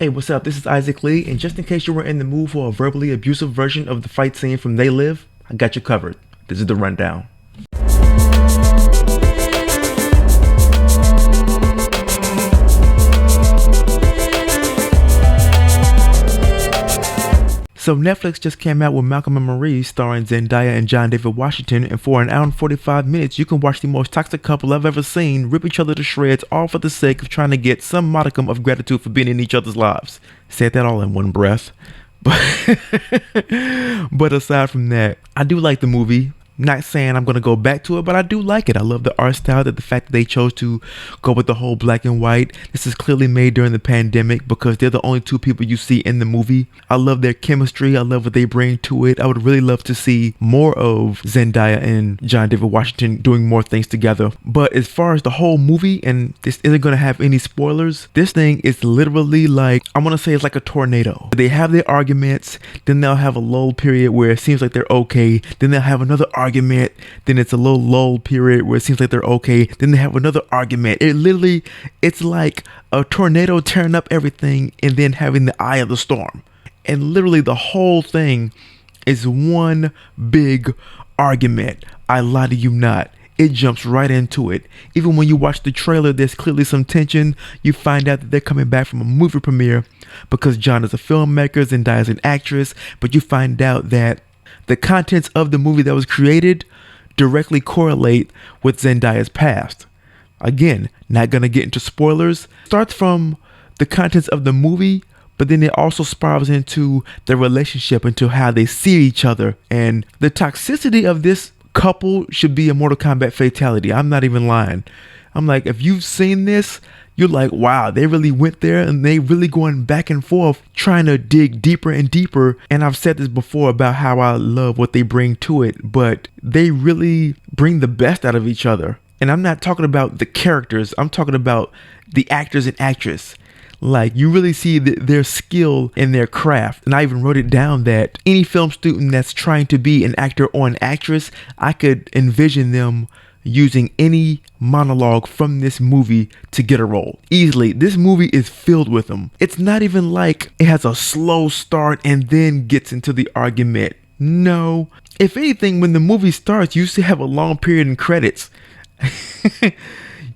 Hey, what's up? This is Isaac Lee, and just in case you were in the mood for a verbally abusive version of the fight scene from They Live, I got you covered. This is the rundown. So Netflix just came out with Malcolm and Marie starring Zendaya and John David Washington, and for an hour and 45 minutes you can watch the most toxic couple I've ever seen rip each other to shreds, all for the sake of trying to get some modicum of gratitude for being in each other's lives. Said that all in one breath. But aside from that, I do like the movie. Not saying I'm going to go back to it, but I do like it. I love the art style, that the fact that they chose to go with the whole black and white. This is clearly made during the pandemic because they're the only two people you see in the movie. I love their chemistry. I love what they bring to it. I would really love to see more of Zendaya and John David Washington doing more things together. But as far as the whole movie, and this isn't going to have any spoilers, this thing is literally like, I want to say it's like a tornado. They have their arguments, then they'll have a lull period where it seems like they're okay. Then they'll have another argument, then it's a little lull period where it seems like they're okay, then they have another argument. It's like a tornado tearing up everything and then having the eye of the storm, and literally the whole thing is one big argument. I lie to you not. It jumps right into it. Even when you watch the trailer, there's clearly some tension. You find out that they're coming back from a movie premiere because John is a filmmaker, Zendaya is an actress, but you find out that the contents of the movie that was created directly correlate with Zendaya's past. Again, not gonna get into spoilers. Starts from the contents of the movie, but then it also spirals into their relationship, into how they see each other. And the toxicity of this couple should be a Mortal Kombat fatality. I'm not even lying. I'm like, if you've seen this, you're like, wow, they really went there and they really going back and forth trying to dig deeper and deeper. And I've said this before about how I love what they bring to it, but they really bring the best out of each other. And I'm not talking about the characters. I'm talking about the actors and actress. Like, you really see their skill in their craft. And I even wrote it down that any film student that's trying to be an actor or an actress, I could envision them using any monologue from this movie to get a role easily. This movie is filled with them. It's not even like it has a slow start and then gets into the argument. No. If anything, when the movie starts, you still have a long period in credits.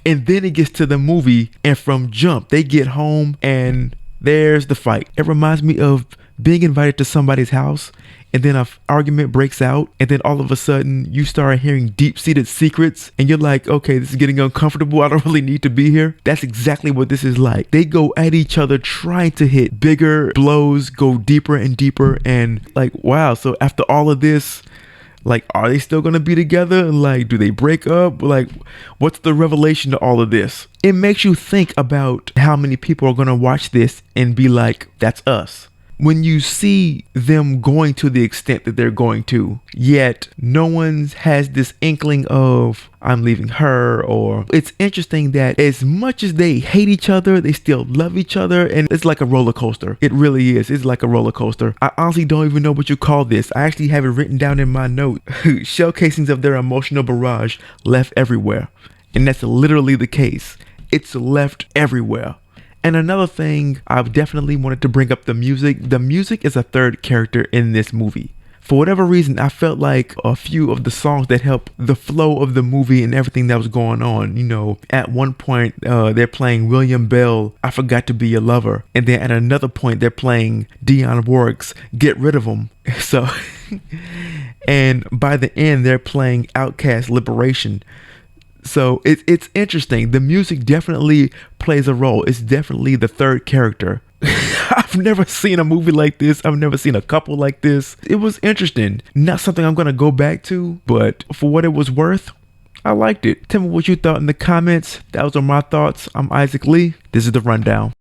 And then it gets to the movie, and from jump, they get home and there's the fight. It reminds me of being invited to somebody's house, and then an argument breaks out, and then all of a sudden you start hearing deep-seated secrets, and you're like, okay, this is getting uncomfortable. I don't really need to be here. That's exactly what this is like. They go at each other trying to hit bigger blows, go deeper and deeper, and like, wow. So after all of this, like, are they still gonna be together? Like, do they break up? Like, what's the revelation to all of this? It makes you think about how many people are gonna watch this and be like, that's us. When you see them going to the extent that they're going to, yet no one has this inkling of, I'm leaving her. Or it's interesting that as much as they hate each other, they still love each other, and it's like a roller coaster. It really is. It's like a roller coaster. I honestly don't even know what you call this. I actually have it written down in my note. Shell casings of their emotional barrage left everywhere. And that's literally the case. It's left everywhere. And another thing, I've definitely wanted to bring up the music. The music is a third character in this movie. For whatever reason, I felt like a few of the songs that help the flow of the movie and everything that was going on. You know, at one point, they're playing William Bell, I Forgot to Be Your Lover. And then at another point, they're playing Dionne Warwick's Get Rid of 'Em. So, and by the end, they're playing Outkast Liberation. So it's interesting. The music definitely plays a role. It's definitely the third character. I've never seen a movie like this. I've never seen a couple like this. It was interesting. Not something I'm going to go back to, but for what it was worth, I liked it. Tell me what you thought in the comments. Those are my thoughts. I'm Isaac Lee. This is The Rundown.